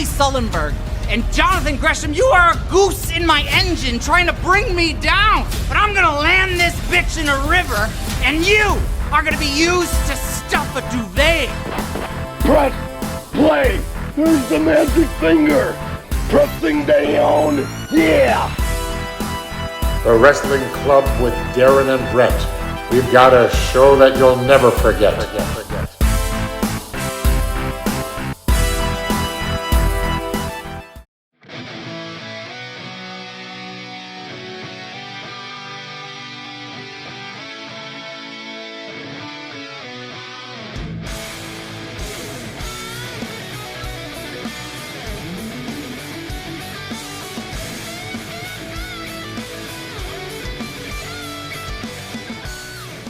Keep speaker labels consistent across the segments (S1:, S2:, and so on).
S1: Riley Sullenberg. And Jonathan Gresham, you are a goose in my engine trying to bring me down. But I'm gonna land this bitch in a river, and you are gonna be used to stuff a duvet.
S2: Press play. There's the magic finger. Pressing down. Yeah.
S3: The Wrestling Club with Darren and Brett. We've got a show that you'll never forget.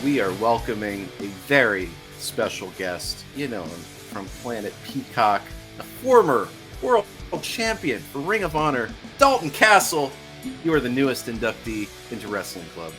S4: We are welcoming a very special guest, you know him from Planet Peacock, a former world champion for Ring of Honor, Dalton Castle. You are the newest inductee into Wrestling Club.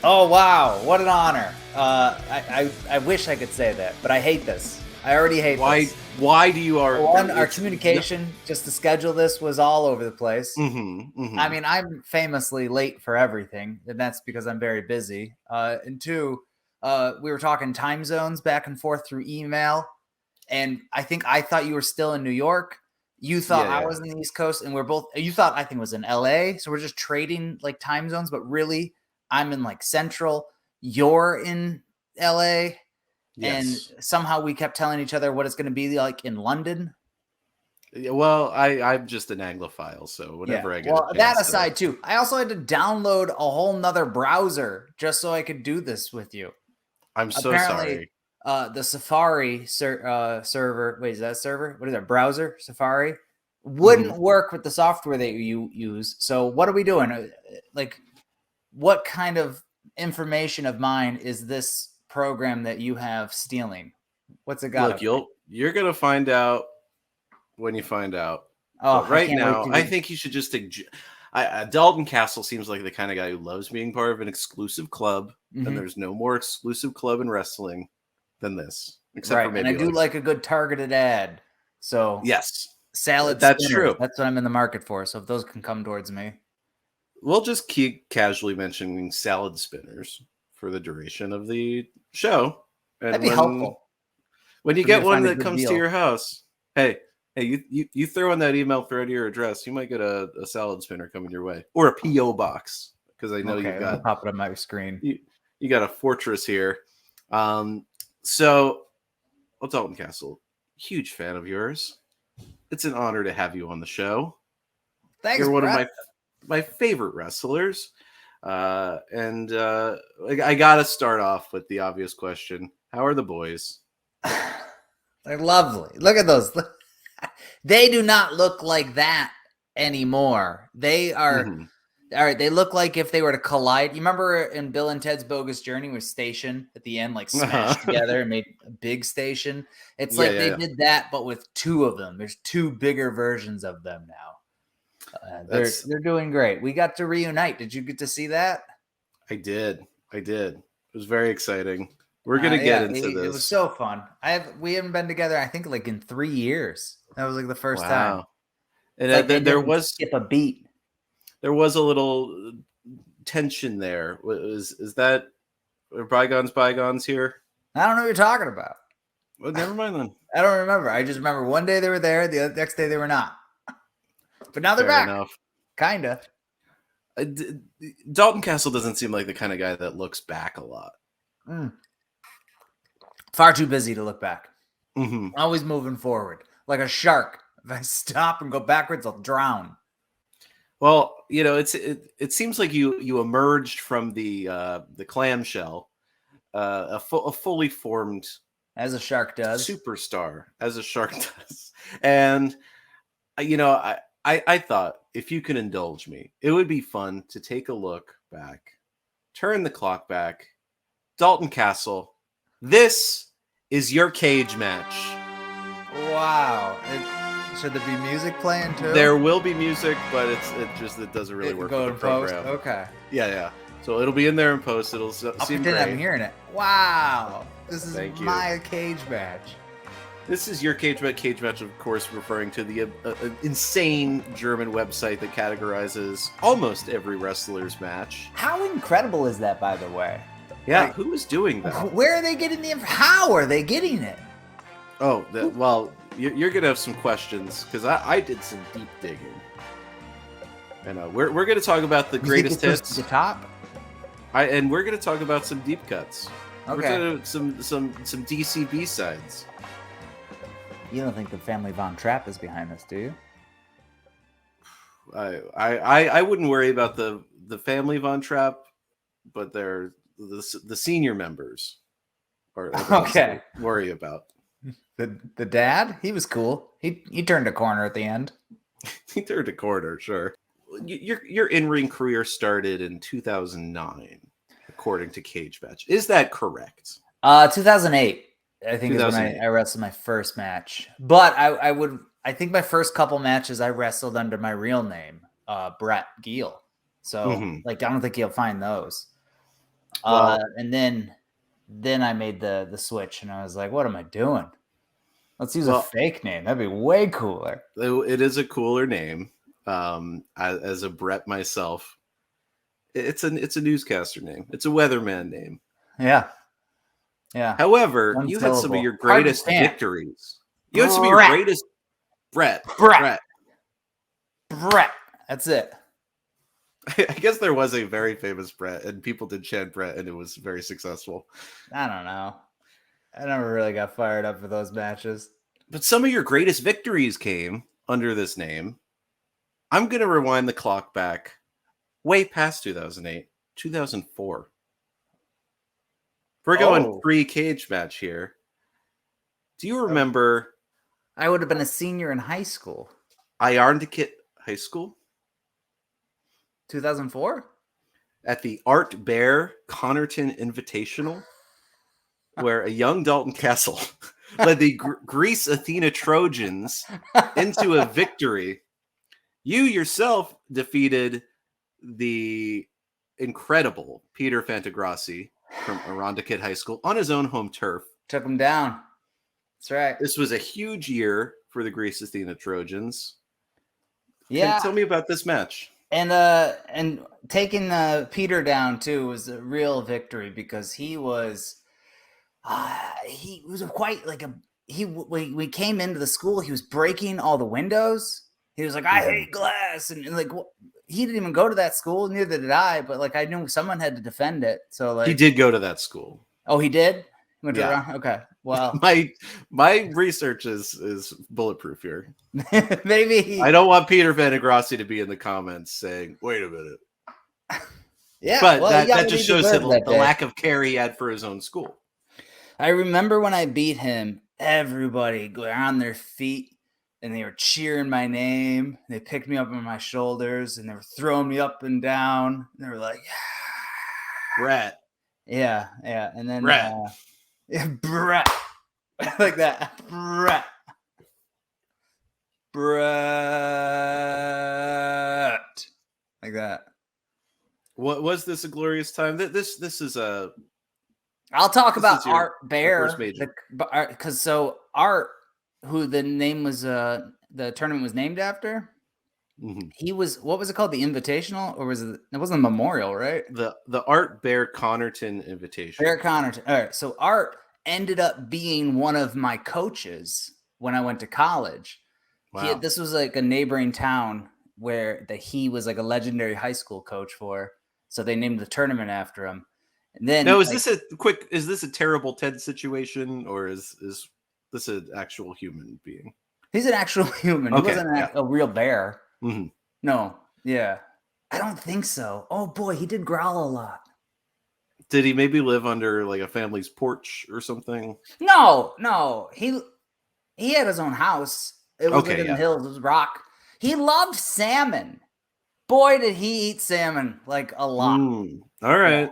S5: Oh, wow. What an honor. I wish I could say that, but I hate this. I already hate this.
S4: Why do you are...
S5: One, our communication, just to schedule this, was all over the place. I mean, I'm famously late for everything, and that's because I'm very busy. And two, we were talking time zones back and forth through email, and I thought you were still in New York. You thought I was in the East Coast, and we're both... You thought I think was in LA, so we're just trading like time zones, but really, I'm in like Central. You're in LA. Yes. And somehow we kept telling each other what it's going to be like in London.
S4: Yeah, well, I'm just an Anglophile, so whatever I get.
S5: Well, that aside, too, I also had to download a whole nother browser just so I could do this with you.
S4: I'm so sorry.
S5: The Safari server, wait, is that a server? What is that, browser? Safari? Wouldn't work with the software that you use. So what are we doing? Like, what kind of information of mine is this program that you have stealing? What's it got?
S4: Look, you're gonna find out when you find out.
S5: Oh,
S4: but right now, I think you should just. Dalton Castle seems like the kind of guy who loves being part of an exclusive club, and there's no more exclusive club in wrestling than this. Except for maybe,
S5: and I do like a good targeted ad. So
S4: yes,
S5: salad.
S4: That's
S5: spinner.
S4: true.
S5: That's what I'm in the market for. So if those can come towards me,
S4: we'll just keep casually mentioning salad spinners for the duration of the show. And
S5: that'd be helpful.
S4: When you get one that comes to your house, hey, you throw in that email thread your address, you might get a salad spinner coming your way, or a PO box, because I know you've got
S5: pop it on my screen.
S4: You got a fortress here. So, Dalton Castle, huge fan of yours. It's an honor to have you on the show.
S5: Thanks.
S4: You're one of my favorite wrestlers. And I gotta start off with the obvious question: how are the boys?
S5: They're lovely. Look at those. They do not look like that anymore. They are all right. They look like if they were to collide. You remember in Bill and Ted's Bogus Journey with Station at the end, like smashed together and made a big station? It's like they did that, but with two of them. There's two bigger versions of them now. They're doing great. We got to reunite. Did you get to see that?
S4: I did. It was very exciting. We're gonna get into this.
S5: It was so fun. We haven't been together, I think, like in 3 years. That was like the first time.
S4: And
S5: like
S4: there was
S5: skip a beat.
S4: There was a little tension there. Is that bygones here?
S5: I don't know what you're talking about.
S4: Well, never mind then.
S5: I don't remember. I just remember one day they were there, the next day they were not. But now they're back.
S4: Enough.
S5: Kinda.
S4: Dalton Castle doesn't seem like the kind of guy that looks back a lot.
S5: Far too busy to look back.
S4: Mm-hmm.
S5: Always moving forward. Like a shark. If I stop and go backwards, I'll drown.
S4: Well, it seems like you emerged from the clamshell, a fully formed,
S5: as a shark does,
S4: superstar, as a shark does. And I thought, if you can indulge me, it would be fun to take a look back, turn the clock back. Dalton Castle, this is your cage match.
S5: Wow. Should there be music playing too?
S4: There will be music, but it doesn't really work with the program.
S5: Post? Okay.
S4: Yeah. So it'll be in there in post. It'll
S5: I'll
S4: seem
S5: pretend
S4: great.
S5: I'm hearing it. Wow. This is
S4: Thank you.
S5: my cage match.
S4: This is your cage match. Cage match, of course, referring to the insane German website that categorizes almost every wrestler's match.
S5: How incredible is that, by the way?
S4: Yeah,
S5: Like,
S4: who is doing that?
S5: Where are they getting the how are they getting it?
S4: Oh, well, you're gonna have some questions because I did some deep digging. And we're gonna talk about the greatest hits.
S5: The top.
S4: And we're gonna talk about some deep cuts.
S5: Okay.
S4: We're talking some DC B-sides.
S5: You don't think the family Von Trapp is behind this, do you?
S4: I wouldn't worry about the family Von Trapp, but they're the senior members are
S5: okay.
S4: To worry about.
S5: The dad, he was cool. He turned a corner at the end.
S4: He turned a corner, sure. Your in-ring career started in 2009, according to Cage Match. Is that correct?
S5: 2008. I think is when I wrestled my first match. But I think my first couple matches I wrestled under my real name, Brett Giel. So like I don't think you'll find those. Well, and then I made the switch and I was like, what am I doing? Let's use a fake name. That'd be way cooler.
S4: It is a cooler name. As a Brett myself, it's a newscaster name. It's a weatherman name.
S5: Yeah. Yeah.
S4: However, you had some of your greatest victories. You had some of your greatest Brett.
S5: That's it.
S4: I guess there was a very famous Brett, and people did chant Brett, and it was very successful.
S5: I don't know. I never really got fired up for those matches.
S4: But some of your greatest victories came under this name. I'm going to rewind the clock back way past 2008, 2004. We're going pre-cage match here. Do you remember?
S5: I would have been a senior in high school.
S4: Iarndekit High School?
S5: 2004?
S4: At the Art Bear Connerton Invitational, where a young Dalton Castle led the Greece Athena Trojans into a victory. You yourself defeated the incredible Peter Fantagrassi from Iarndekit High School on his own home turf.
S5: Took him down. That's right.
S4: This was a huge year for the Greece Athena Trojans.
S5: Yeah.
S4: Tell me about this match.
S5: And taking Peter down too was a real victory because he was quite like we came into the school, he was breaking all the windows. He was like, I hate glass, and like he didn't even go to that school, neither did I. But like I knew someone had to defend it, so like
S4: he did go to that school.
S5: Oh, he did. Went around? Okay. Well,
S4: my research is bulletproof here.
S5: Maybe
S4: I don't want Peter Fantagrassi to be in the comments saying, "Wait a minute."
S5: Yeah,
S4: but that just shows the lack of care he had for his own school.
S5: I remember when I beat him, everybody got on their feet and they were cheering my name. They picked me up on my shoulders and they were throwing me up and down. They were like,
S4: Brett.
S5: Yeah. And then
S4: Brett.
S5: Brett. Like that. Brett. Like that.
S4: What was this a glorious time? This is a.
S5: I'll talk about Art Bear because Art, who the name was, the tournament was named after. Mm-hmm. He was, what was it called? The Invitational, or was it? It wasn't a memorial, right?
S4: The Art Bear Connerton Invitational.
S5: Bear Connerton. All right. So Art ended up being one of my coaches when I went to college. Wow. This was like a neighboring town where he was like a legendary high school coach for. So they named the tournament after him. And then
S4: now, is this a terrible Ted situation, or is this an actual human being?
S5: He's an actual human. Okay, he wasn't a real bear.
S4: Mm-hmm.
S5: No. Yeah. I don't think so. Oh boy, he did growl a lot.
S4: Did he maybe live under like a family's porch or something?
S5: No. He had his own house. It was in the hills. It was rock. He loved salmon. Boy, did he eat salmon like a lot.
S4: All right.
S5: Yeah.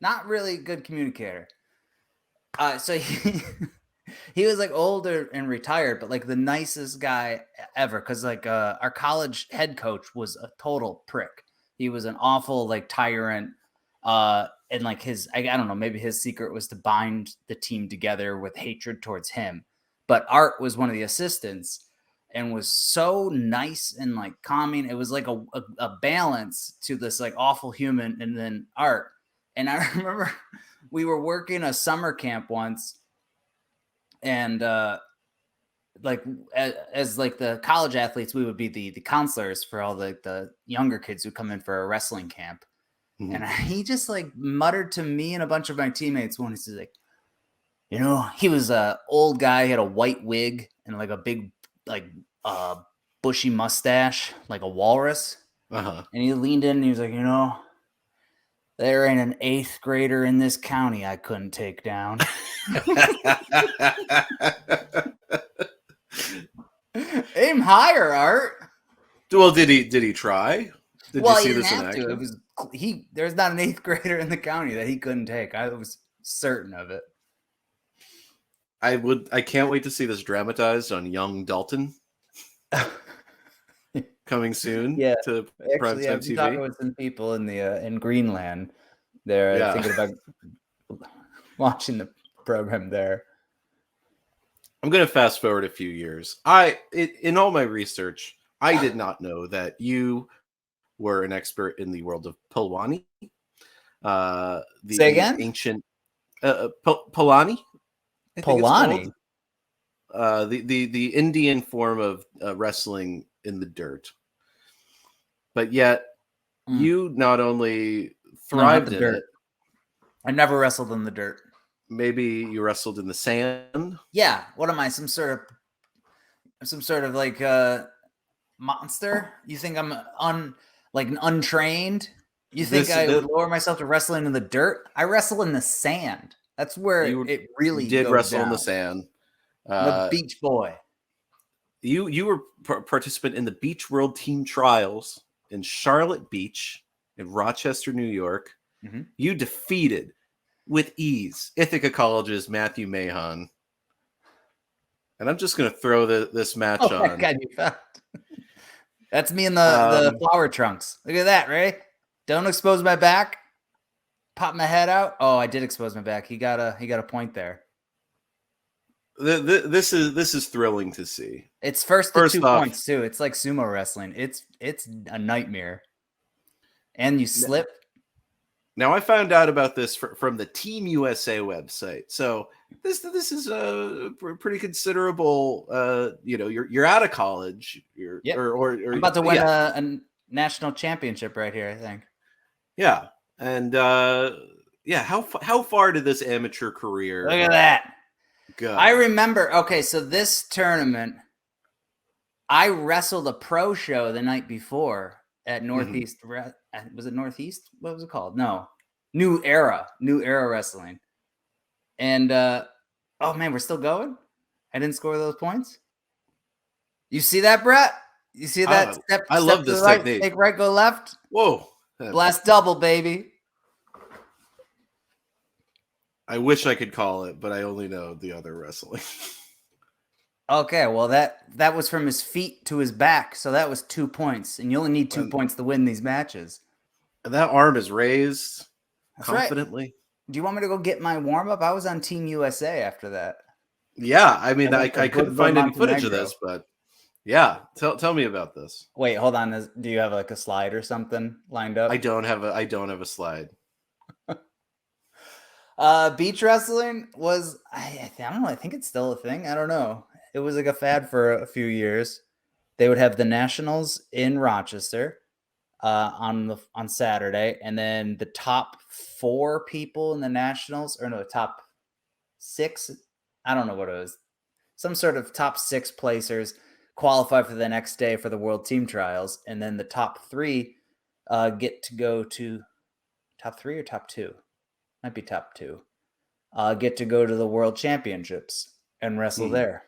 S5: Not really good communicator. So he was like older and retired, but like the nicest guy ever. Cause like our college head coach was a total prick. He was an awful like tyrant. And like I don't know, maybe his secret was to bind the team together with hatred towards him. but Art was one of the assistants and was so nice and like calming. It was like a balance to this like awful human and then Art. And I remember we were working a summer camp once, and like as like the college athletes, we would be the counselors for all the younger kids who come in for a wrestling camp. Mm-hmm. And he just like muttered to me and a bunch of my teammates when he's like, you know, he was a old guy, he had a white wig and like a big like bushy mustache, like a walrus. And he leaned in and he was like, you know, there ain't an 8th grader in this county I couldn't take down. Aim higher, Art.
S4: Well, did he try? Did you see this in action?
S5: It was there's not an 8th grader in the county that he couldn't take. I was certain of it.
S4: I can't wait to see this dramatized on young Dalton. Coming soon.
S5: Yeah.
S4: To
S5: primetime TV. Talking with some people in Greenland. They're thinking about watching the program there.
S4: I'm going to fast forward a few years. In all my research, I did not know that you were an expert in the world of Pulwani.
S5: Say again?
S4: Ancient Pulani.
S5: Pulani.
S4: The Indian form of wrestling in the dirt. But yet, you not only thrived in it.
S5: I never wrestled in the dirt.
S4: Maybe you wrestled in the sand.
S5: Yeah. What am I? Some sort of like monster? You think I'm untrained? You think I would lower myself to wrestling in the dirt? I wrestle in the sand. That's where it really
S4: did
S5: goes
S4: wrestle
S5: down.
S4: In the sand.
S5: The beach boy.
S4: You were participant in the Beach World Team Trials in Charlotte Beach in Rochester, New York. Mm-hmm. You defeated with ease Ithaca College's Matthew Mahon. And I'm just going to throw this match on.
S5: My God, you found. That's me in the flower trunks. Look at that, Ray. Don't expose my back. Pop my head out. Oh, I did expose my back. He got a point there.
S4: This is thrilling to see.
S5: It's first 2 points too. It's like sumo wrestling. It's a nightmare. And you slip.
S4: Now I found out about this from the Team USA website. So this is a pretty considerable. You're out of college. You're
S5: I'm about to win a national championship right here, I think.
S4: Yeah, and how far did this amateur career?
S5: Look at that.
S4: Go?
S5: I remember. Okay, so this tournament, I wrestled a pro show the night before at Northeast. Mm-hmm. Was it Northeast? What was it called? No, New Era Wrestling. And oh man, we're still going. I didn't score those points. You see that, Brett? You see that step?
S4: I love this
S5: right,
S4: technique.
S5: Take right, go left.
S4: Whoa!
S5: Blast double, baby.
S4: I wish I could call it, but I only know the other wrestling.
S5: Okay, well that was from his feet to his back, so that was 2 points, and you only need 2 points to win these matches.
S4: And that arm is raised.
S5: That's
S4: confidently.
S5: Right. Do you want me to go get my warm up? I was on Team USA after that.
S4: Yeah, I mean, I couldn't find any footage of this, but yeah, tell me about this.
S5: Wait, hold on. Do you have like a slide or something lined up?
S4: I don't have a slide.
S5: Beach wrestling was I don't know. I think it's still a thing. I don't know. It was like a fad for a few years. They would have the nationals in Rochester on Saturday, and then the top 4 people in the nationals, or no, top 6. I don't know what it was. Some sort of top 6 placers qualify for the next day for the World Team Trials, and then the top 3 get to go to top 3 or top 2. Might be top 2. Get to go to the World Championships and wrestle there.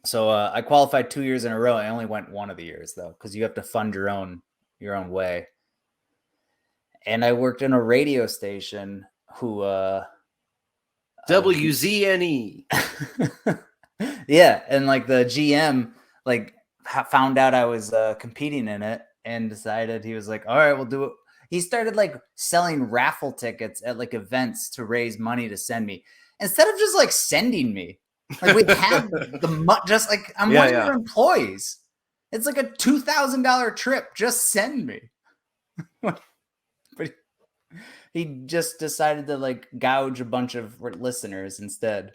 S5: So I qualified 2 years in a row. I only went one of the years though, because you have to fund your own way. And I worked in a radio station who
S4: WZNE.
S5: Yeah, and like the GM like found out I was competing in it and decided, he was like, all right, we'll do it. He started like selling raffle tickets at like events to raise money to send me, instead of just like sending me. Like we had just like I'm one of your employees. It's like a $2,000 trip. Just send me. But he just decided to like gouge a bunch of listeners instead.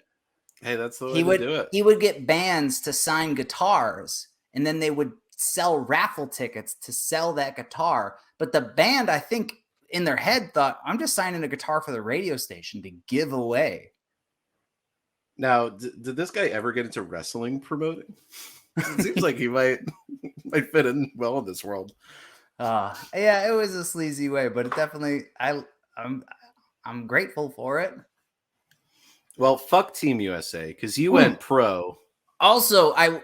S4: Hey, that's the way to do it.
S5: He would get bands to sign guitars, and then they would sell raffle tickets to sell that guitar. But the band, I think, in their head thought, I'm just signing a guitar for the radio station to give away.
S4: Now, did this guy ever get into wrestling promoting? It seems like he might fit in well in this world.
S5: Yeah, it was a sleazy way, but it definitely I'm grateful for it.
S4: Well, fuck Team USA because you went pro.
S5: Also, I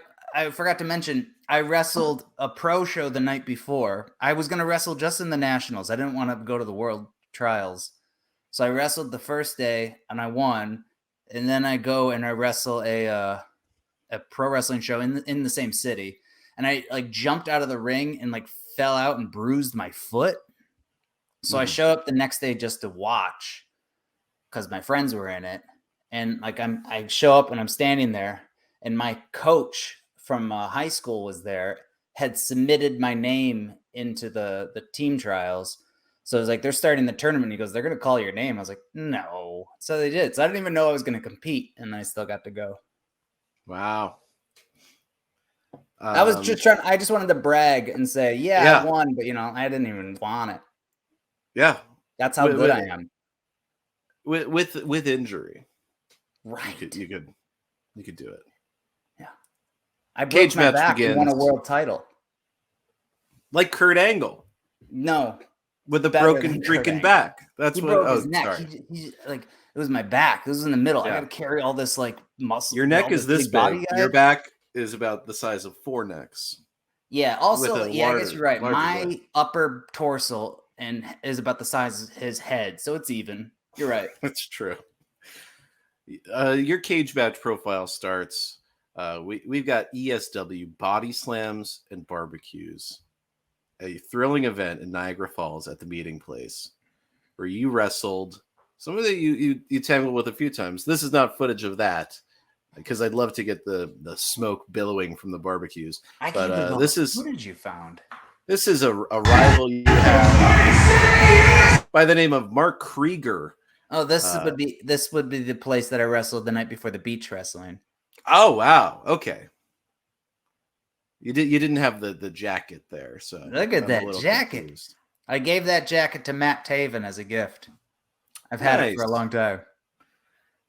S5: forgot to mention I wrestled a pro show the night before. I was gonna wrestle just in the nationals. I didn't want to go to the world trials, so I wrestled the first day and I won. And then I go and I wrestle a pro wrestling show in the same city, and I like jumped out of the ring and like fell out and bruised my foot. So I show up the next day just to watch because my friends were in it, and like I show up and I'm standing there, and my coach from high school was there, had submitted my name into the team trials. So it was like, they're starting the tournament. He goes, they're going to call your name. I was like, no. So they did. So I didn't even know I was going to compete, and I still got to go.
S4: Wow.
S5: I was just I just wanted to brag and say, yeah, I won, but I didn't even want it.
S4: Yeah.
S5: That's how good I am.
S4: With injury.
S5: Right.
S4: You could do it.
S5: Yeah. I broke my back and won a world title.
S4: Like Kurt Angle.
S5: No.
S4: With a broken freaking back. That's
S5: he
S4: what.
S5: Broke his neck. He like it was my back. This was in the middle.
S4: Yeah.
S5: I got to carry all this like muscle.
S4: Your neck is this big. Your back is about the size of 4 necks.
S5: Yeah. Also, I guess you're right. My upper torso is about the size of his head, so it's even. You're right.
S4: That's true. Your cage match profile starts. We've got ESW body slams and barbecues. A thrilling event in Niagara Falls at the meeting place where you wrestled somebody you tangled with a few times. This is not footage of that because I'd love to get the smoke billowing from the barbecues. But this is
S5: footage you found.
S4: This is a rival you have by the name of Mark Krieger.
S5: Oh, this would be the place that I wrestled the night before the beach wrestling.
S4: Oh wow, okay. You didn't have the jacket there, so
S5: look at that jacket.
S4: Confused.
S5: I gave that jacket to Matt Taven as a gift. I've had it for a long time.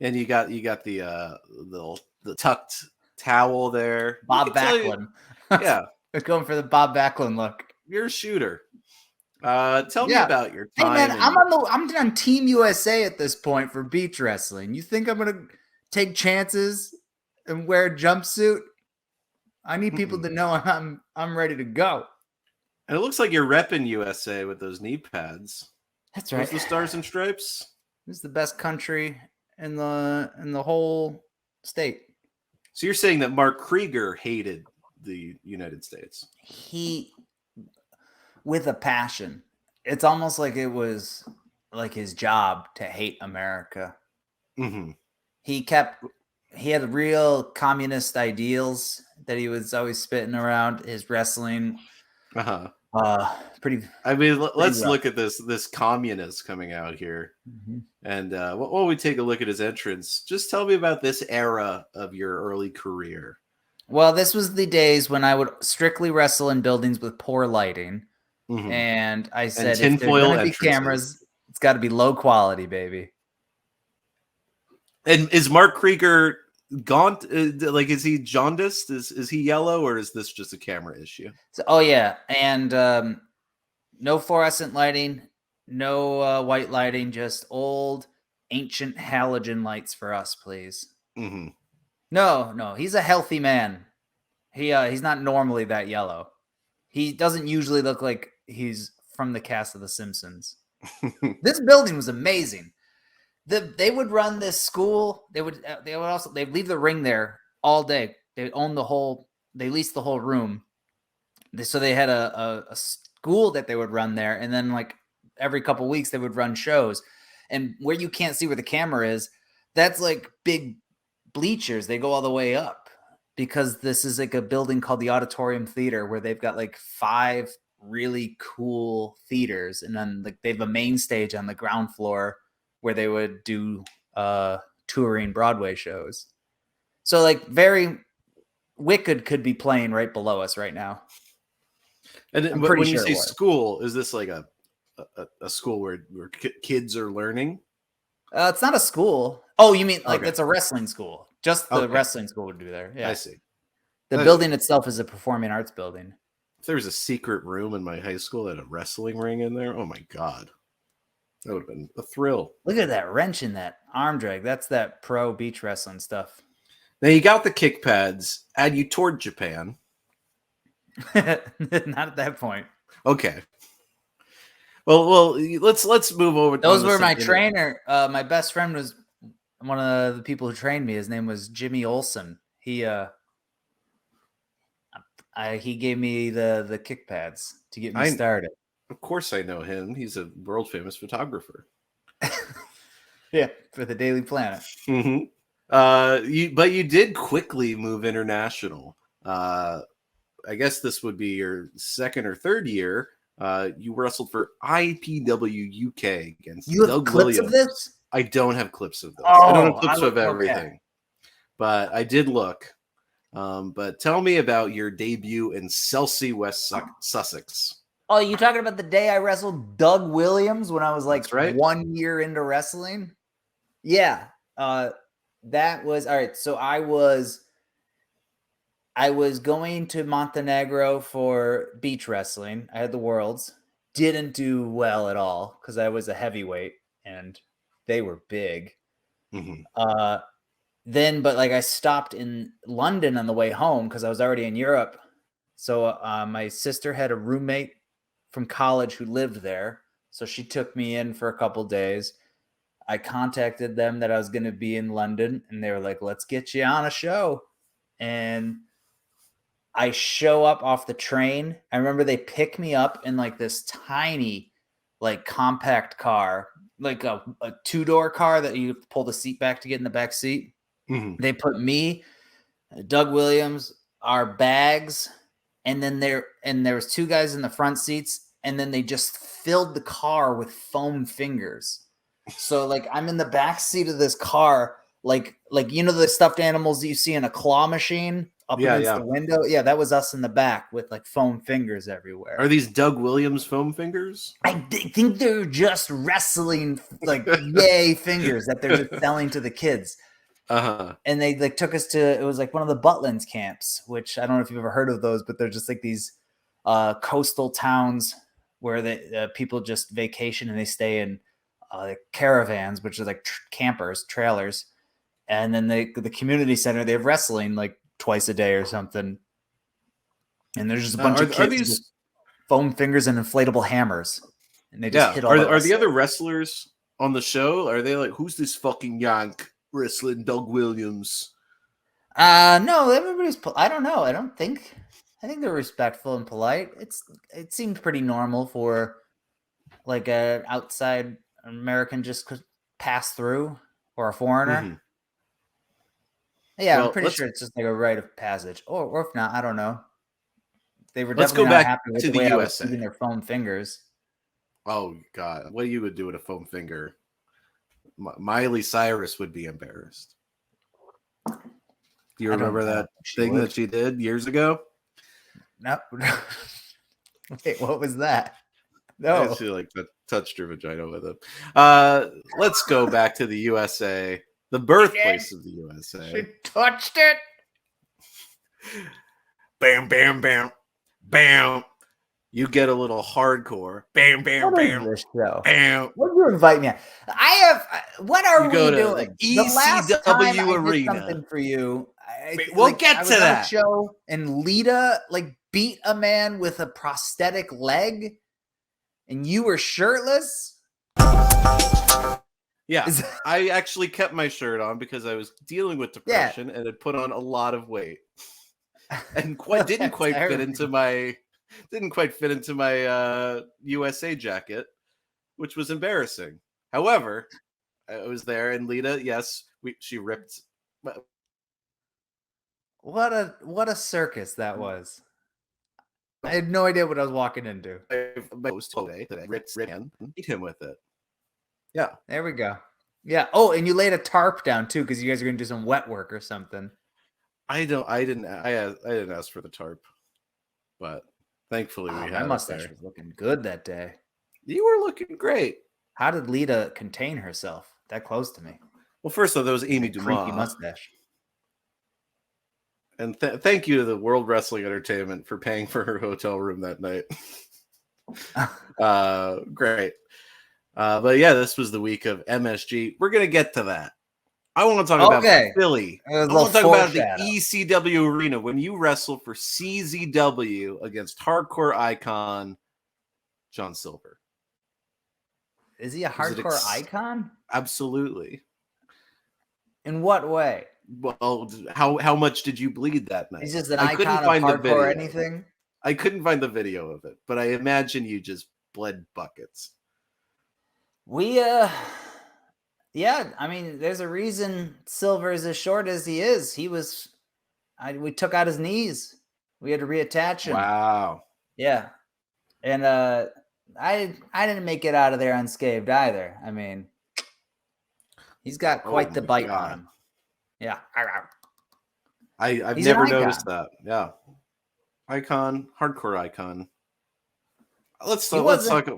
S5: And
S4: you got the tucked towel there.
S5: Bob Backlund.
S4: Yeah,
S5: we're going for the Bob Backlund look.
S4: You're a shooter. Tell me about your time.
S5: Hey man, I'm on Team USA at this point for beach wrestling. You think I'm gonna take chances and wear a jumpsuit? I need people to know I'm ready to go.
S4: And it looks like you're repping USA with those knee pads.
S5: That's right.
S4: Where's the Stars and Stripes?
S5: This is the best country in the whole state.
S4: So you're saying that Mark Krieger hated the United States?
S5: He, with a passion. It's almost like it was like his job to hate America.
S4: Mm-hmm.
S5: He had real communist ideals that he was always spitting around his wrestling. Pretty.
S4: I mean, let's look at this communist coming out here, and while we take a look at his entrance, just tell me about this era of your early career.
S5: Well, this was the days when I would strictly wrestle in buildings with poor lighting, and I said, if there's going to be cameras, it's got to be low quality, baby.
S4: And is Mark Krieger gaunt? Like, is he jaundiced? Is he yellow, or is this just a camera issue?
S5: Oh yeah, and no fluorescent lighting, no white lighting, just old ancient halogen lights for us, please.
S4: Mm-hmm.
S5: No, he's a healthy man. He's not normally that yellow. He doesn't usually look like he's from the cast of The Simpsons. This building was amazing. They would run this school. They would leave the ring there all day. They own they leased the whole room. So they had a school that they would run there. And then like every couple weeks they would run shows. And where you can't see where the camera is, that's like big bleachers. They go all the way up because this is like a building called the Auditorium Theater where they've got like 5 really cool theaters, and then like they have a main stage on the ground floor where they would do touring Broadway shows. So like very Wicked could be playing right below us right now.
S4: And when you say school, is this like a school where kids are learning?
S5: It's not a school. Oh, you mean like it's a wrestling school? Just the wrestling school would be there. Yeah,
S4: I see.
S5: The building itself is a performing arts building.
S4: If there was a secret room in my high school that had a wrestling ring in there, oh my God. That would have been a thrill.
S5: Look at that wrench in that arm drag. That's that pro beach wrestling stuff.
S4: Now you got the kick pads, and you toured Japan.
S5: Not at that point.
S4: Okay. Well, let's move over.
S5: Those were my trainer. My best friend was one of the people who trained me. His name was Jimmy Olsen. He gave me the kick pads to get me started.
S4: Of course I know him. He's a world famous photographer.
S5: Yeah, for the Daily Planet.
S4: Mm-hmm. But you did quickly move international. I guess this would be your second or third year. You wrestled for IPW UK against Doug Williams. Of this? I don't have clips of this. I don't have clips of everything. But I did look. But tell me about your debut in Chelsea, West Sussex.
S5: Oh, you talking about the day I wrestled Doug Williams when I was like 1 year into wrestling? Yeah. That was all right. So I was going to Montenegro for beach wrestling. I had the Worlds. Didn't do well at all because I was a heavyweight and they were big. Mm-hmm. But like I stopped in London on the way home because I was already in Europe. So my sister had a roommate from college who lived there. So she took me in for a couple days. I contacted them that I was going to be in London and they were like, let's get you on a show. And I show up off the train. I remember they pick me up in like this tiny, like compact car, like a 2-door car that you pull the seat back to get in the back seat. Mm-hmm. They put me, Doug Williams, our bags, and then there was 2 guys in the front seats, and then they just filled the car with foam fingers. So like I'm in the back seat of this car, like you know the stuffed animals that you see in a claw machine up against the window. Yeah, that was us in the back with like foam fingers everywhere.
S4: Are these Doug Williams foam fingers?
S5: I think they're just wrestling like yay fingers that they're just selling to the kids. Uh-huh. And they like took us to, it was like one of the Butlins camps, which I don't know if you've ever heard of those, but they're just like these coastal towns where the people just vacation and they stay in caravans, which are like campers, trailers. And then the community center, they have wrestling like twice a day or something. And there's just a bunch of kids with foam fingers and inflatable hammers. And they just hit all
S4: Are the other wrestlers on the show? Are they like, who's this fucking yank wrestling Doug Williams?
S5: No, everybody's. I don't know. I think they're respectful and polite. It seemed pretty normal for like a outside American just pass through or a foreigner. Mm-hmm. Yeah, well, I'm pretty sure it's just like a rite of passage, or if not, I don't know. They were definitely not happy with the way I was using their foam fingers.
S4: Oh God, what you would do with a foam finger? Miley Cyrus would be embarrassed. Do you remember that thing that she did years ago?
S5: No. Wait, what was that? No.
S4: She like touched her vagina with it. Let's go back to the USA, the birthplace of the USA.
S5: She touched it.
S4: Bam, bam, bam, bam. You get a little hardcore. Bam, bam, bam.
S5: This show?
S4: Bam.
S5: What do you invite me on? What are we doing?
S4: The last time I did
S5: Arena. Something for you.
S4: We'll get to that
S5: show. And Lita like beat a man with a prosthetic leg, and you were shirtless.
S4: Yeah, I actually kept my shirt on because I was dealing with depression and had put on a lot of weight, and didn't quite fit into my USA jacket, which was embarrassing. However, I was there, and Lita, yes, she ripped
S5: What a circus that was. I had no idea what I was walking into.
S4: Beat him with it. Yeah.
S5: There we go. Yeah. Oh, and you laid a tarp down too, because you guys are gonna do some wet work or something.
S4: I didn't ask for the tarp, but thankfully we had
S5: my mustache
S4: it there.
S5: was looking good that day.
S4: You were looking great.
S5: How did Lita contain herself that close to me?
S4: Well, first of all, there was Amy
S5: Creepy
S4: Dumas.
S5: mustache.
S4: And thank you to the World Wrestling Entertainment for paying for her hotel room that night. Great. But yeah, this was the week of MSG. We're going to get to that. I want to talk about Philly. I want to talk about the ECW arena when you wrestled for CZW against hardcore icon John Silver.
S5: Is he a hardcore icon?
S4: Absolutely.
S5: In what way?
S4: Well, how much did you bleed that night?
S5: He's just an icon of hardcore anything?
S4: I couldn't find the video of it, but I imagine you just bled buckets.
S5: Yeah, I mean, there's a reason Silver is as short as he is. We took out his knees. We had to reattach him.
S4: Wow.
S5: Yeah. And I didn't make it out of there unscathed either. I mean, he's got quite the bite on him. Yeah.
S4: I've never noticed that. Yeah. Icon, hardcore icon. Let's talk.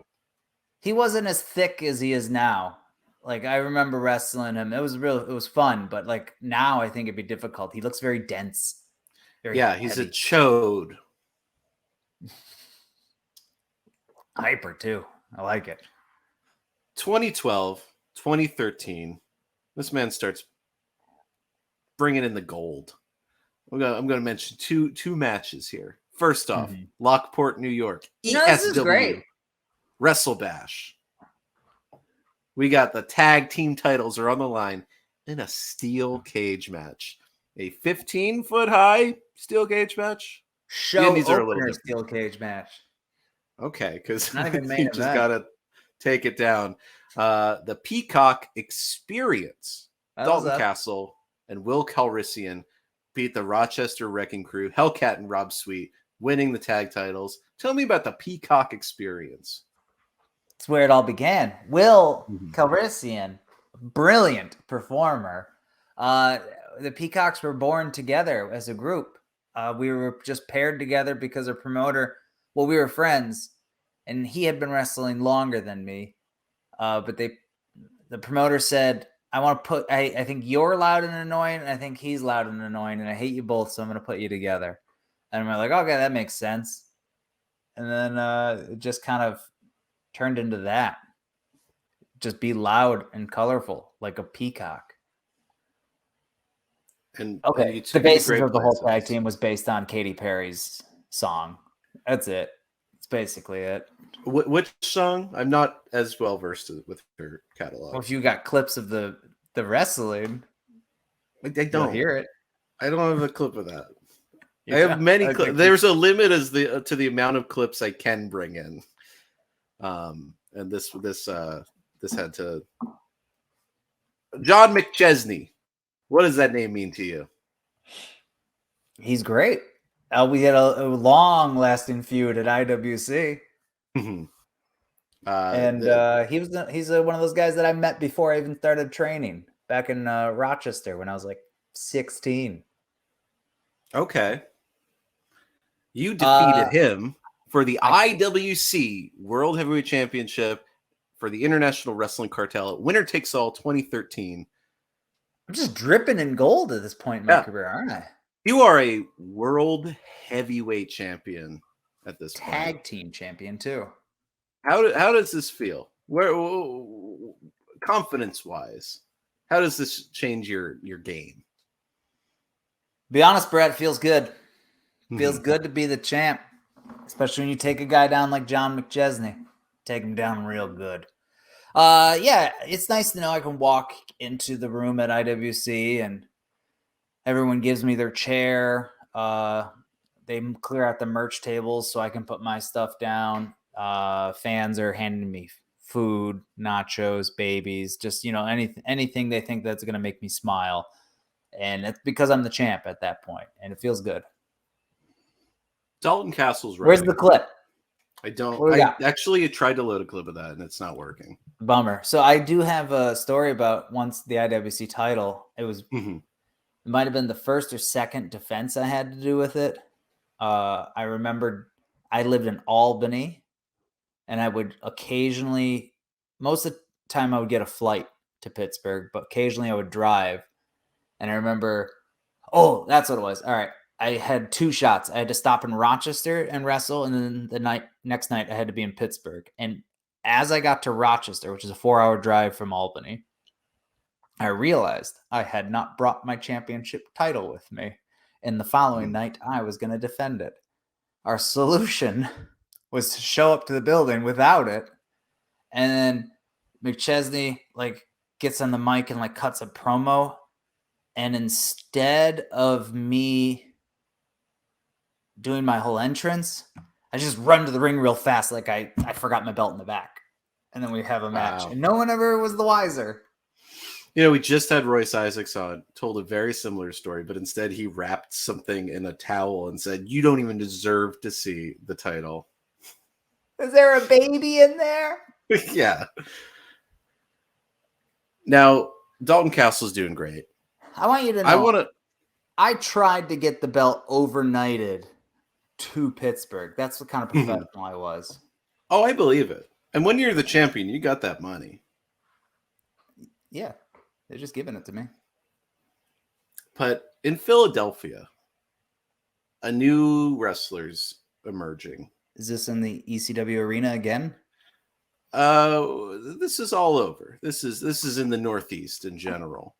S5: He wasn't as thick as he is now. Like, I remember wrestling him. It was fun, but like now I think it'd be difficult. He looks very dense. Very heavy.
S4: He's a chode.
S5: Hyper too. I like it.
S4: 2012, 2013. This man starts bringing in the gold. I'm going to mention two matches here. First off, Lockport, New York.
S5: This is great.
S4: Wrestle Bash. We got the tag team titles are on the line in a steel cage match. A 15-foot high steel cage match.
S5: Show opener steel cage match.
S4: Okay, because
S5: not even main
S4: you just got to take it down. The Peacock Experience. Dalton Castle and Will Calrissian beat the Rochester Wrecking Crew, Hellcat and Rob Sweet, winning the tag titles. Tell me about the Peacock Experience.
S5: It's where it all began. Will Calrissian, brilliant performer. The Peacocks were born together as a group. We were just paired together because a promoter, well, we were friends, and he had been wrestling longer than me. But the promoter said, I think you're loud and annoying, and I think he's loud and annoying, and I hate you both, so I'm going to put you together. And we're like, okay, that makes sense. And then it just kind of turned into that. Just be loud and colorful like a peacock.
S4: And
S5: the basis of the whole tag team was based on Katy Perry's song. That's it. That's basically it.
S4: Which song? I'm not as well versed with her catalog.
S5: Well, if you got clips of the wrestling,
S4: I don't
S5: hear it.
S4: I don't have a clip of that. I have many clips. There's a limit to the amount of clips I can bring in. And this had to. John McChesney. What does that name mean to you?
S5: He's great. We had a long-lasting feud at IWC. And he's one of those guys that I met before I even started training back in Rochester when I was like 16.
S4: Okay. You defeated him for the IWC World Heavyweight Championship for the International Wrestling Cartel. Winner takes all 2013.
S5: I'm just dripping in gold at this point in my career, aren't I?
S4: You are a World Heavyweight Champion at this point.
S5: Tag team champion too.
S4: How does this feel? Where confidence wise, how does this change your game?
S5: Be honest, Brett, feels good. Feels good to be the champ, especially when you take a guy down like John McChesney. Take him down real good. Yeah, it's nice to know I can walk into the room at IWC and everyone gives me their chair. They clear out the merch tables so I can put my stuff down. Fans are handing me food, nachos, babies, just anything they think that's going to make me smile. And it's because I'm the champ at that point, and it feels good.
S4: Dalton Castle's right.
S5: Where's the clip?
S4: I don't.
S5: What do we
S4: I
S5: got?
S4: actually tried to load a clip of that, and it's not working.
S5: Bummer. So I do have a story about once the IWC title. It was
S4: Mhm.
S5: it might have been the first or second defense I had to do with it. I remembered I lived in Albany, and I would occasionally, most of the time, I would get a flight to Pittsburgh, but occasionally I would drive. And I remember, oh, that's what it was. All right. I had 2 shots. I had to stop in Rochester and wrestle, and then the next night I had to be in Pittsburgh. And as I got to Rochester, which is a 4-hour drive from Albany, I realized I had not brought my championship title with me. And the following night, I was going to defend it. Our solution was to show up to the building without it. And then McChesney gets on the mic and cuts a promo. And instead of me doing my whole entrance, I just run to the ring real fast like I forgot my belt in the back. And then we have a match.
S4: Wow.
S5: And no one ever was the wiser.
S4: We just had Royce Isaacs on, told a very similar story, but instead he wrapped something in a towel and said, "You don't even deserve to see the title."
S5: Is there a baby in there?
S4: Yeah. Now, Dalton Castle's doing great.
S5: I want you to know. I tried to get the belt overnighted to Pittsburgh. That's what kind of professional I was.
S4: Oh, I believe it. And when you're the champion, you got that money.
S5: Yeah. They're just giving it to me.
S4: But in Philadelphia, a new wrestler's emerging.
S5: Is this in the ECW arena again?
S4: This is all over. This is in the Northeast in general.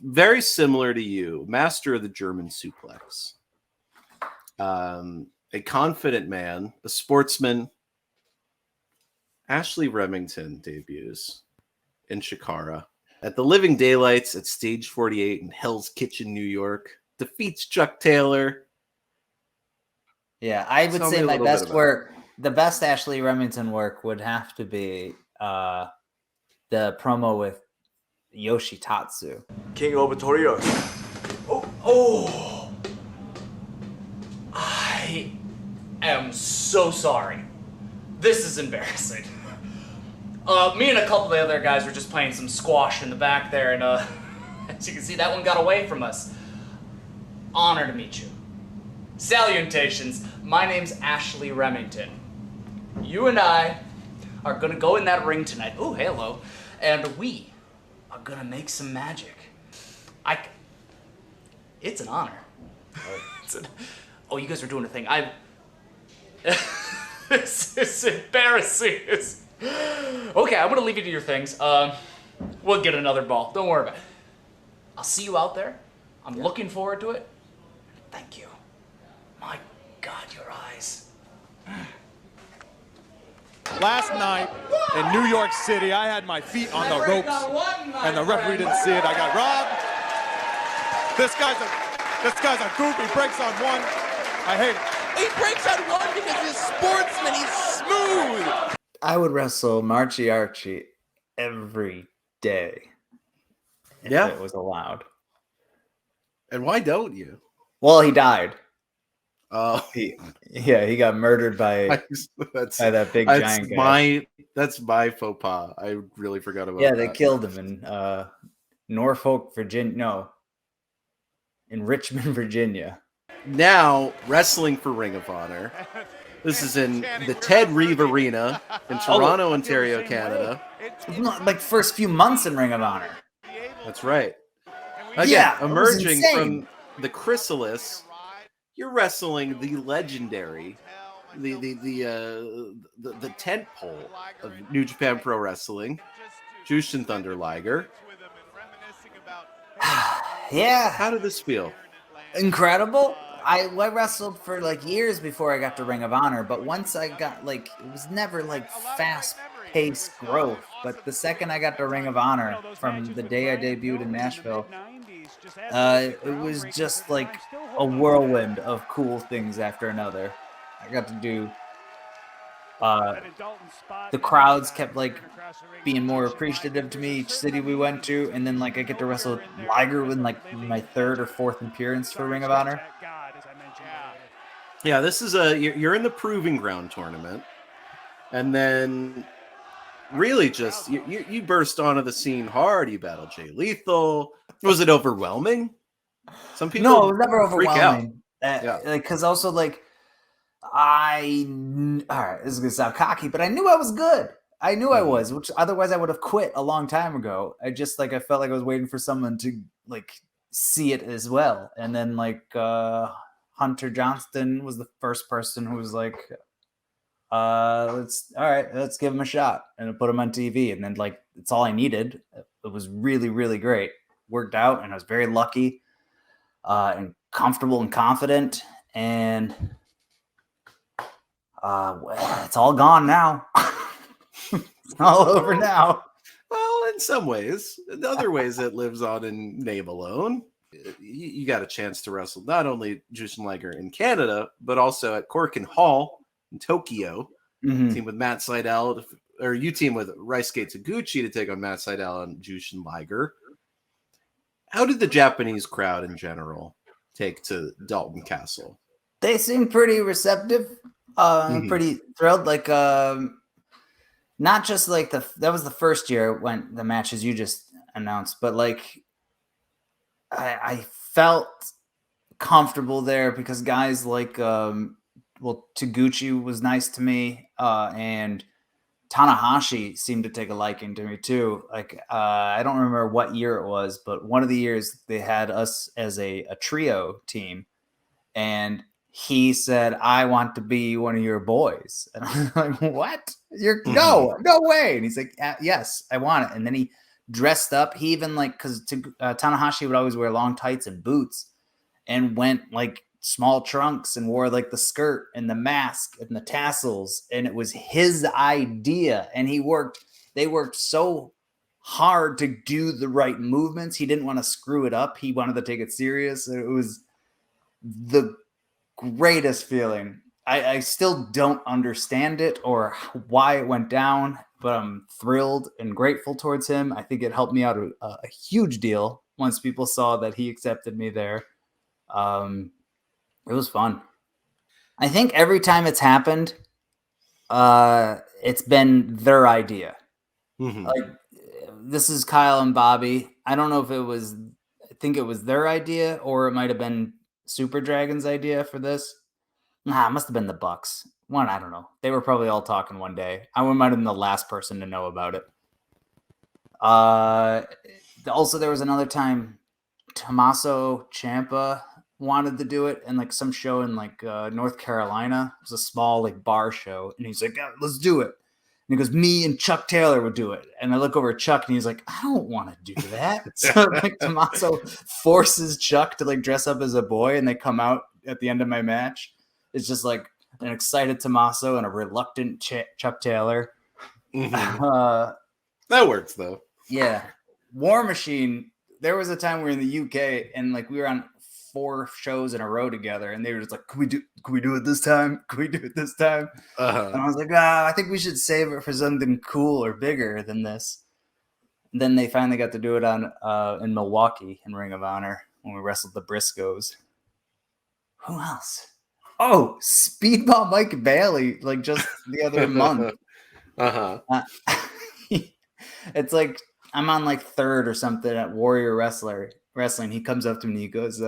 S4: Very similar to you, master of the German suplex. A confident man, a sportsman. Ashley Remington debuts in Shikara at the Living Daylights at Stage 48 in Hell's Kitchen, New York. Defeats Chuck Taylor.
S5: Yeah, I would say my best work, the best Ashley Remington work would have to be the promo with Yoshitatsu.
S6: King Obatorios. Oh, I am so sorry. This is embarrassing. Me and a couple of the other guys were just playing some squash in the back there, and as you can see, that one got away from us. Honor to meet you. Salutations. My name's Ashley Remington. You and I are gonna go in that ring tonight. Oh, hello. And we are gonna make some magic. It's an honor. Oh, you guys are doing a thing. This is embarrassing. Okay, I'm gonna leave you to your things. We'll get another ball. Don't worry about it. I'll see you out there. I'm looking forward to it. Thank you. My God, your eyes.
S7: Last night in New York City, I had my feet on the ropes, and the referee didn't see it. I got robbed. This guy's a goof. He breaks on one. I hate it.
S8: He breaks on one because he's a sportsman. He's smooth.
S5: I would wrestle Marchie Archie every day if it was allowed.
S4: And why don't you?
S5: Well, he died.
S4: Oh,
S5: he got murdered by that big giant guy.
S4: That's my faux pas. I really forgot about that.
S5: Yeah, they killed him in Norfolk, Virginia. No, in Richmond, Virginia.
S4: Now, wrestling for Ring of Honor. This is in the Ted Reeve Arena in Toronto, Ontario, Canada.
S5: Like first few months in Ring of Honor.
S4: That's right. Again, emerging from the chrysalis, you're wrestling the legendary, the tent pole of New Japan Pro Wrestling, Jushin Thunder Liger.
S5: Yeah.
S4: How did this feel?
S5: Incredible. I wrestled for years before I got to Ring of Honor, but once I got it was never fast-paced growth. But the second I got to Ring of Honor, from the day I debuted in Nashville, it was just a whirlwind of cool things after another. I got to do The crowds kept like being more appreciative to me each city we went to, and then like I get to wrestle Liger in like my third or fourth appearance for Ring of Honor.
S4: Yeah, this is you're in the Proving Ground tournament, and then really just you burst onto the scene hard. You battled Jay Lethal. Was it overwhelming? Some people
S5: No, it was never
S4: freak
S5: overwhelming.
S4: Yeah.
S5: Because also like all right, this is gonna sound cocky, but I knew I was good. I knew I was, which otherwise I would have quit a long time ago. I just like I felt like I was waiting for someone to like see it as well, and then like Hunter Johnston was the first person who was like, let's give him a shot and put him on TV. And then like, it's all I needed. It was really, really great. Worked out. And I was very lucky, and comfortable and confident. And, it's all gone now. It's all over now.
S4: Well, in some ways. In other ways, it lives on in name alone. You got a chance to wrestle not only Jushin Liger in Canada, but also at Korakuen Hall in Tokyo. Team with Matt Sydal, or you team with Ryusuke Taguchi to take on Matt Sydal and Jushin Liger. How did the Japanese crowd in general take to Dalton Castle?
S5: They seemed pretty receptive, pretty thrilled. Like, not just like that was the first year when the matches you just announced, but like I felt comfortable there because guys like Taguchi was nice to me, and Tanahashi seemed to take a liking to me too. Like I don't remember what year it was, but one of the years they had us as a trio team, and he said, "I want to be one of your boys." And I'm like, "What? No way!" And he's like, "Yes, I want it." And then he dressed up. He even like because Tanahashi would always wear long tights and boots, and went like small trunks and wore like the skirt and the mask and the tassels, and it was his idea. And they worked so hard to do the right movements. He didn't want to screw it up. He wanted to take it serious. It was the greatest feeling. I still don't understand it or why it went down, but I'm thrilled and grateful towards him. I think it helped me out a huge deal once people saw that he accepted me there. It was fun. I think every time it's happened, it's been their idea. Like this is Kyle and Bobby. I don't know if I think it was their idea or it might have been Super Dragon's idea for this. It must have been the Bucks. One, I don't know. They were probably all talking one day. I might have been the last person to know about it. Also, there was another time Tommaso Ciampa wanted to do it in like some show in like North Carolina. It was a small like bar show, and he's like, "Let's do it." And he goes, "Me and Chuck Taylor would do it." And I look over at Chuck, and he's like, "I don't want to do that." So like Tommaso forces Chuck to like dress up as a boy, and they come out at the end of my match. It's just like an excited Tommaso and a reluctant Chuck Taylor.
S4: That works though.
S5: Yeah. War Machine. There was a time we were in the UK and like we were on 4 shows in a row together, and they were just like, Can we do it this time? Can we do it this time? And I was like, I think we should save it for something cool or bigger than this. And then they finally got to do it on in Milwaukee in Ring of Honor when we wrestled the Briscoes. Who else? Oh, Speedball Mike Bailey, like just the other month. It's like I'm on like 3rd or something at Warrior Wrestling. He comes up to me and he goes,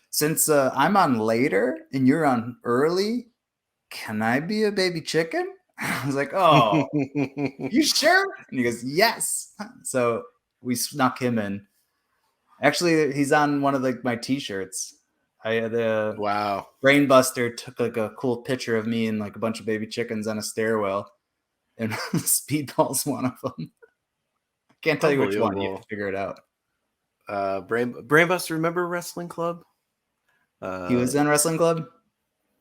S5: since I'm on later and you're on early, can I be a baby chicken? I was like, oh, you sure? And he goes, yes. So we snuck him in. Actually, he's on one of like my t-shirts.
S4: Wow.
S5: Brainbuster took like a cool picture of me and like a bunch of baby chickens on a stairwell, and Speedball's one of them. I can't tell you which one. You have to figure it out.
S4: Brainbuster, remember Wrestling Club?
S5: He was in Wrestling Club?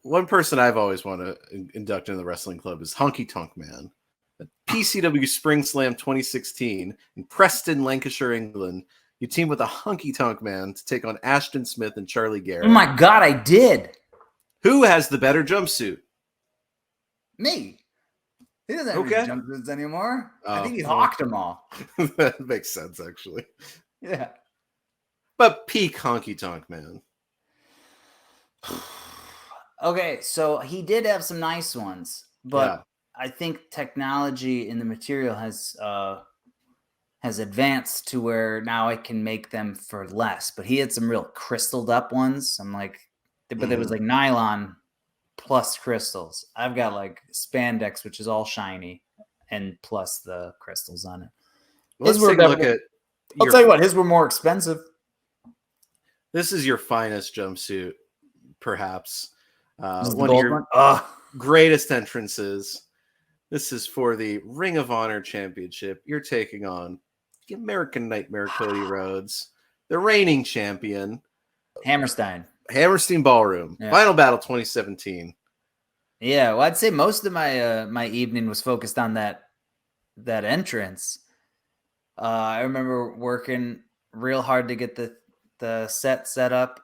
S4: One person I've always wanted to induct into the Wrestling Club is Honky Tonk Man. At PCW Spring Slam 2016 in Preston, Lancashire, England, you team with a Honky Tonk Man to take on Ashton Smith and Charlie Garrett.
S5: Oh my God, I did.
S4: Who has the better jumpsuit?
S5: Me. He doesn't have
S4: Okay.
S5: any jumpsuits anymore. I
S4: Oh,
S5: think he
S4: well.
S5: hawked them all.
S4: That makes sense, actually.
S5: Yeah.
S4: But peak honky tonk man.
S5: Okay, so he did have some nice ones, but I think technology in the material has advanced to where now I can make them for less. But he had some real crystalled up ones. I'm like, but there was like nylon plus crystals. I've got like spandex, which is all shiny, and plus the crystals on it.
S4: Let's take a look at.
S5: I'll tell you what, his were more expensive.
S4: This is your finest jumpsuit, perhaps.
S5: One
S4: of your greatest entrances. This is for the Ring of Honor Championship. You're taking on the American Nightmare Cody Rhodes, the reigning champion.
S5: Hammerstein
S4: Ballroom. Yeah. Final Battle 2017.
S5: Yeah, well, I'd say most of my my evening was focused on that entrance. I remember working real hard to get the set up.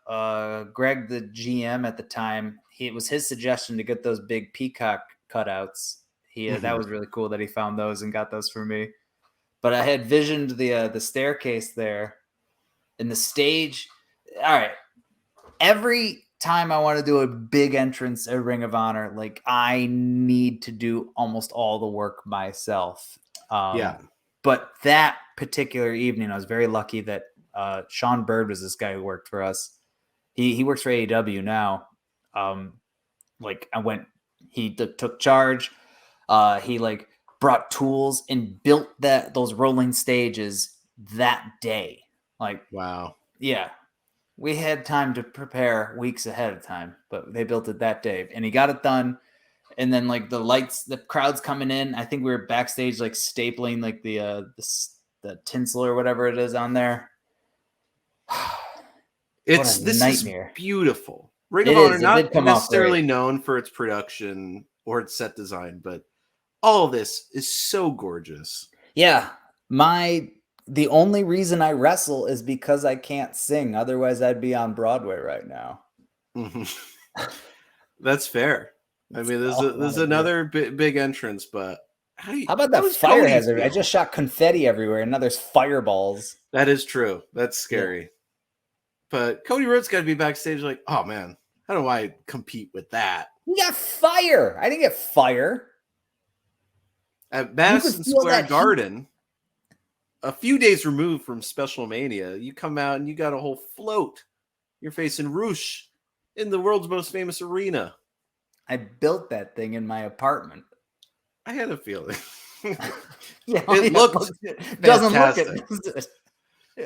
S5: Greg, the GM at the time, it was his suggestion to get those big peacock cutouts. That was really cool that he found those and got those for me. But I had visioned the staircase there and the stage. All right. Every time I want to do a big entrance at Ring of Honor, like I need to do almost all the work myself. But that particular evening, I was very lucky that Sean Bird was this guy who worked for us. He works for AEW now. He took charge. He like brought tools and built those rolling stages that day. Like,
S4: wow.
S5: Yeah. We had time to prepare weeks ahead of time, but they built it that day and he got it done. And then like the lights, the crowd's coming in. I think we were backstage, like stapling like the tinsel or whatever it is on there.
S4: This nightmare. Is beautiful. Ring of Honor, not necessarily known for its production or its set design, but all of this is so gorgeous.
S5: Yeah. The only reason I wrestle is because I can't sing. Otherwise, I'd be on Broadway right now.
S4: That's fair. I mean, there's another big entrance, but
S5: how about that fire hazard? I just shot confetti everywhere, and now there's fireballs.
S4: That is true. That's scary. Yeah. But Cody Rhodes got to be backstage like, oh man, how do I compete with that?
S5: You got fire. I didn't get fire.
S4: At Madison Square Garden, a few days removed from Special Mania, you come out and you got a whole float. You're facing Roosh in the world's most famous arena.
S5: I built that thing in my apartment.
S4: I had a feeling.
S5: It
S4: looked
S5: doesn't look it.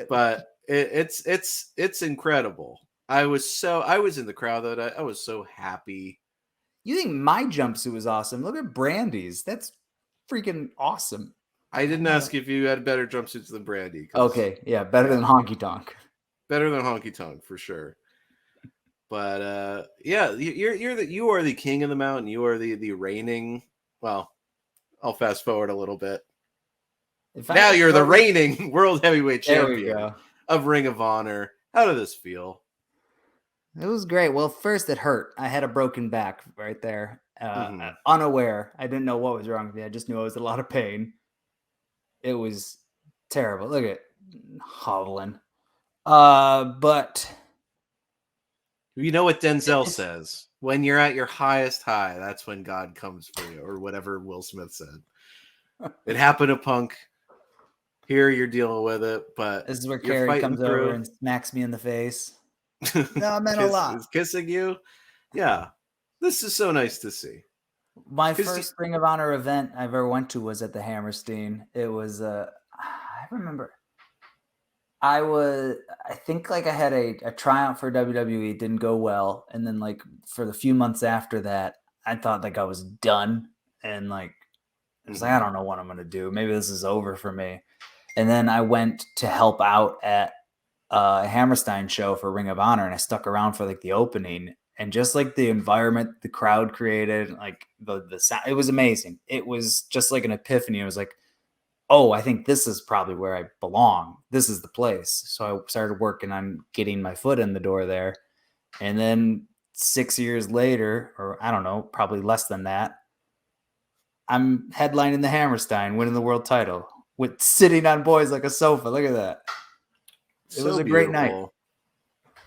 S4: But it's incredible. I was in the crowd that I was so happy.
S5: You think my jumpsuit was awesome? Look at Brandy's. That's freaking awesome.
S4: I didn't ask if you had better jumpsuits than Brandy.
S5: Okay, yeah, better than Honky Tonk.
S4: Better than Honky Tonk for sure. But yeah, you are the king of the mountain. You are the reigning. Well, I'll fast forward a little bit. Now you're the reigning world heavyweight champion of Ring of Honor. How did this feel?
S5: It was great. Well, first it hurt. I had a broken back right there. Unaware. I didn't know what was wrong with me. I just knew I was in a lot of pain. It was terrible. Look at hobbling. But
S4: you know what Denzel says? When you're at your highest high, that's when God comes for you, or whatever Will Smith said. It happened to Punk. Here you're dealing with it, but
S5: this is where Kerry comes over and smacks me in the face. No, I meant a lot.
S4: Is kissing you? Yeah. This is so nice to see.
S5: My first Ring of Honor event I ever went to was at the Hammerstein. It was I remember I think like I had a tryout for WWE, didn't go well, and then like for the few months after that, I thought like I was done, and like I was like, I don't know what I'm gonna do. Maybe this is over for me. And then I went to help out at a Hammerstein show for Ring of Honor, and I stuck around for like the opening, and just like the environment the crowd created, like the sound, it was amazing. It was just like an epiphany. It was like, oh, I think this is probably where I belong. This is the place. So I started working on getting my foot in the door there. And then 6 years later, or I don't know, probably less than that, I'm headlining the Hammerstein, winning the world title with sitting on boys like a sofa. Look at that. It was a great night.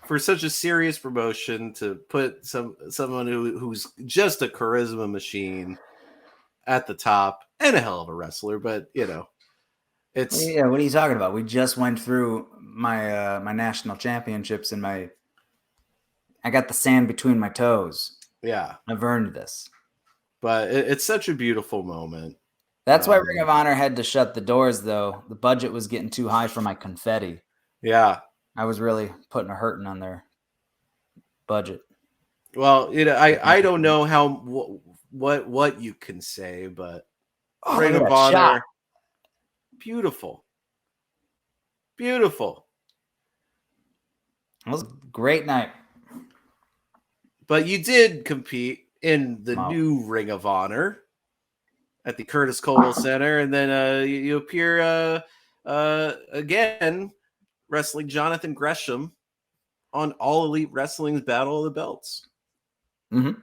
S4: For such a serious promotion to put someone who's just a charisma machine at the top and a hell of a wrestler, but it's
S5: what are you talking about? We just went through my my national championships and I got the sand between my toes.
S4: Yeah,
S5: I've earned this.
S4: But it's such a beautiful moment.
S5: That's why Ring of Honor had to shut the doors, though. The budget was getting too high for my confetti.
S4: Yeah.
S5: I was really putting a hurting on their budget.
S4: Well, I don't know what you can say, but Ring of Honor, shot. Beautiful. Beautiful.
S5: It was a great night.
S4: But you did compete in the new Ring of Honor at the Curtis Cole Center, and then you appear again wrestling Jonathan Gresham on All Elite Wrestling's Battle of the Belts.
S5: Mm-hmm.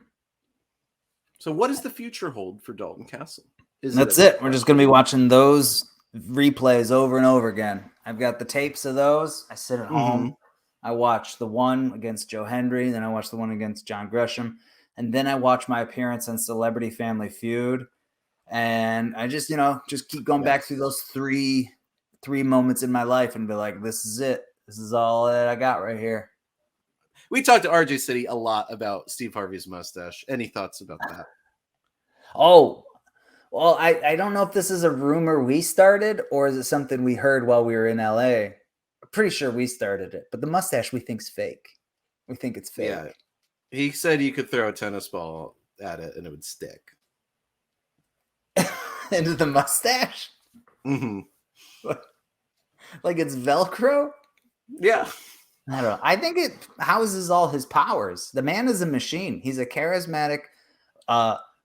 S4: So what does the future hold for Dalton Castle?
S5: That's it. We're just going to be watching those replays over and over again. I've got the tapes of those. I sit at home. I watch the one against Joe Hendry. Then I watch the one against John Gresham. And then I watch my appearance on Celebrity Family Feud. And I just, just keep going back through those three moments in my life and be like, this is it. This is all that I got right here.
S4: We talked to RJ City a lot about Steve Harvey's mustache. Any thoughts about that?
S5: Oh, well, I don't know if this is a rumor we started or is it something we heard while we were in LA. I'm pretty sure we started it, but the mustache we think's fake. We think it's fake.
S4: Yeah. He said you could throw a tennis ball at it and it would stick.
S5: Into the mustache?
S4: Mm-hmm.
S5: Like it's Velcro?
S4: Yeah.
S5: I don't know. I think it houses all his powers. The man is a machine. He's a charismatic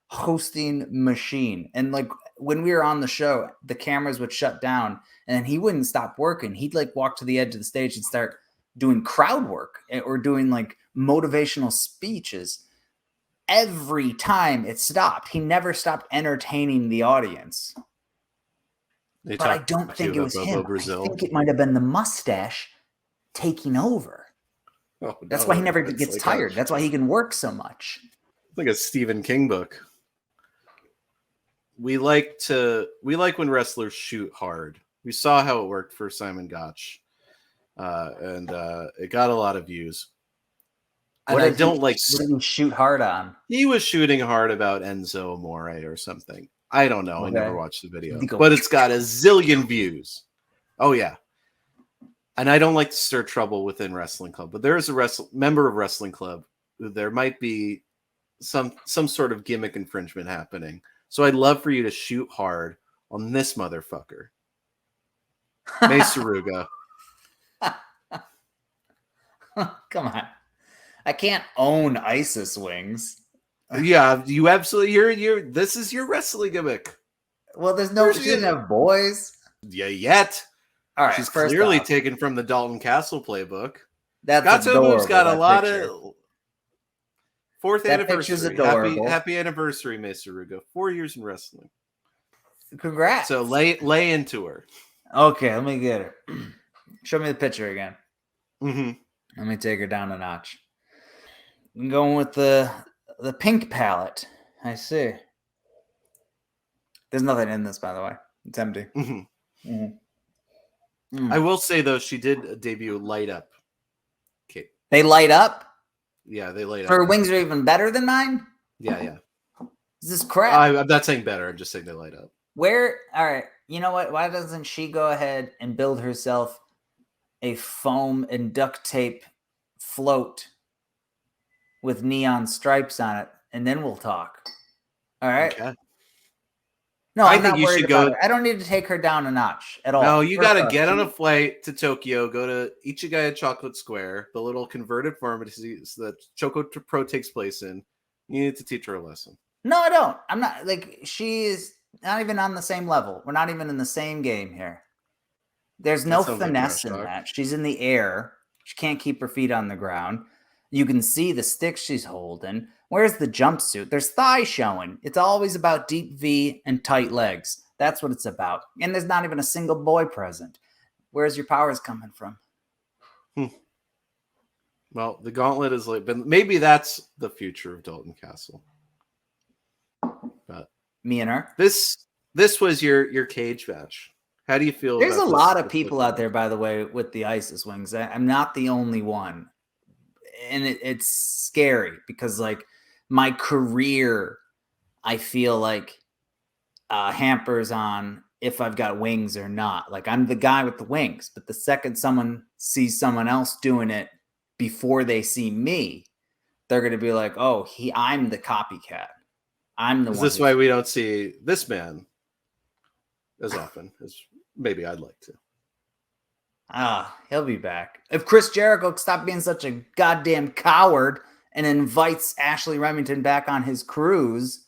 S5: hosting machine. And like when we were on the show, the cameras would shut down and he wouldn't stop working. He'd like walk to the edge of the stage and start doing crowd work or doing like motivational speeches. Every time it stopped, he never stopped entertaining the audience. But I don't think it was him. I think it might have been the mustache taking over.
S4: Oh,
S5: that's why he never gets tired. That's why he can work so much.
S4: It's like a Stephen King book. We like when wrestlers shoot hard. We saw how it worked for Simon Gotch, and it got a lot of views. What I don't like.
S5: What did he shoot hard on?
S4: He was shooting hard about Enzo Amore or something. I don't know. Okay. I never watched the video, but it's got a zillion views. Oh yeah. And I don't like to stir trouble within Wrestling Club, but there is a member of Wrestling Club who there might be some sort of gimmick infringement happening. So I'd love for you to shoot hard on this motherfucker. Mace Saruga.
S5: Come on. I can't own ISIS wings.
S4: Yeah, you absolutely. You're. This is your wrestling gimmick.
S5: Well, she doesn't have boys.
S4: Yeah, yet.
S5: All right,
S4: she's clearly taken from the Dalton Castle playbook.
S5: That's
S4: Gato's got a lot of 4th
S5: that
S4: anniversary. Happy anniversary, Mace Saruga. 4 years in wrestling.
S5: Congrats.
S4: So lay into her.
S5: Okay, let me get her. Show me the picture again.
S4: Mm-hmm.
S5: Let me take her down a notch. I'm going with the pink palette. I see. There's nothing in this, by the way. It's empty.
S4: Mm-hmm. Mm-hmm. I will say, though, she did debut Light Up. Okay.
S5: They light up?
S4: Yeah, they light up.
S5: Her wings are even better than mine?
S4: Yeah.
S5: Is this crap?
S4: I'm not saying better. I'm just saying they light up.
S5: All right. You know what? Why doesn't she go ahead and build herself a foam and duct tape float with neon stripes on it, and then we'll talk. All right. Okay. No, I think you should go. I don't need to take her down a notch at all.
S4: No, you got to get on a flight to Tokyo, go to Ichigaya Chocolate Square, the little converted pharmacy that Choco Pro takes place in. You need to teach her a lesson.
S5: No, I don't. I'm not she is not even on the same level. We're not even in the same game here. There's no finesse in that. She's in the air. She can't keep her feet on the ground. You can see the stick she's holding. Where's the jumpsuit? There's thigh showing. It's always about deep V and tight legs. That's what it's about. And there's not even a single boy present. Where's your powers coming from?
S4: Well, the gauntlet is like, maybe that's the future of Dalton Castle. But
S5: me and her.
S4: This was your cage match. How do you feel?
S5: There's
S4: about
S5: a lot of people out there, by the way, with the ISIS wings. I'm not the only one. And it's scary because, like, my career, I feel like hampers on if I've got wings or not. Like, I'm the guy with the wings, but the second someone sees someone else doing it before they see me, they're going to be like, oh, I'm the copycat. I'm the one.
S4: Is this why we don't see this man as often as maybe I'd like to?
S5: He'll be back. If Chris Jericho stopped being such a goddamn coward and invites Ashley Remington back on his cruise,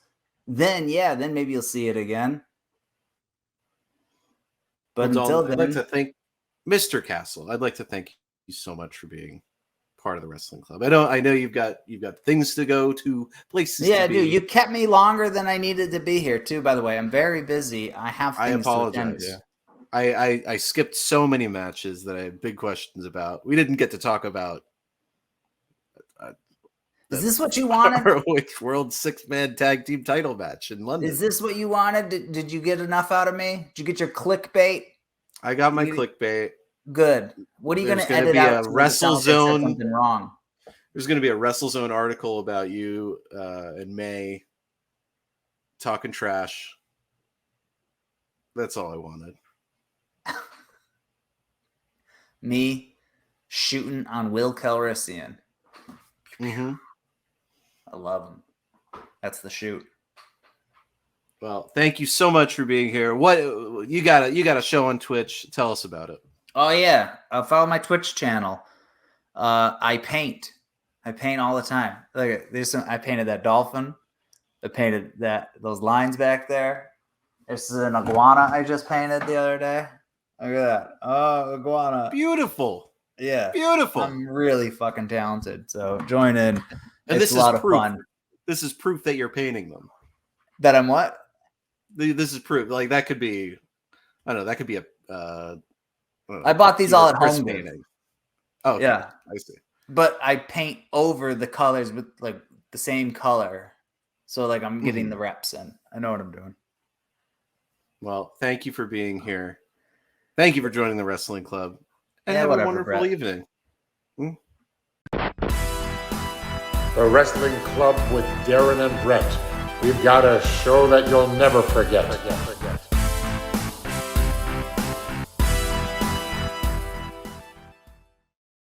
S5: then maybe you'll see it again. But until then,
S4: I'd like to thank Mr. Castle. I'd like to thank you so much for being part of the wrestling club. I know you've got things to go to, places.
S5: Yeah,
S4: to
S5: dude,
S4: be.
S5: you kept me longer than I needed to be here too. By the way, I'm very busy. I have things to attend to.
S4: I skipped so many matches that I had big questions about. We didn't get to talk about.
S5: Is this what you wanted?
S4: ROH World 6-man tag team title match in London.
S5: Is this what you wanted? Did you get enough out of me? Did you get your clickbait?
S4: I got my clickbait.
S5: Good. What are you going to edit out?
S4: WrestleZone.
S5: Something wrong.
S4: There's going to be a WrestleZone article about you in May, talking trash. That's all I wanted.
S5: Me shooting on Will Calrissian.
S4: Mm-hmm.
S5: I love him. That's the shoot.
S4: Well, thank you so much for being here. What you got a show on Twitch? Tell us about it.
S5: Oh yeah, follow my Twitch channel. I paint all the time. Look, I painted that dolphin. I painted those lines back there. This is an iguana I just painted the other day. Look at that. Oh, iguana.
S4: Beautiful.
S5: Yeah.
S4: Beautiful.
S5: I'm really fucking talented. So join in.
S4: And
S5: it's a lot of fun.
S4: This is proof that you're painting them.
S5: That I'm what?
S4: This is proof. Like that could be, I don't know. That could be a.
S5: I bought these all at home.
S4: Painting. Oh, okay.
S5: Yeah.
S4: I see.
S5: But I paint over the colors with like the same color. So like I'm getting the reps in. I know what I'm doing.
S4: Well, thank you for being here. Thank you for joining the wrestling club. And have a wonderful evening.
S3: The Wrestling Club with Darren and Brett. We've got a show that you'll never forget.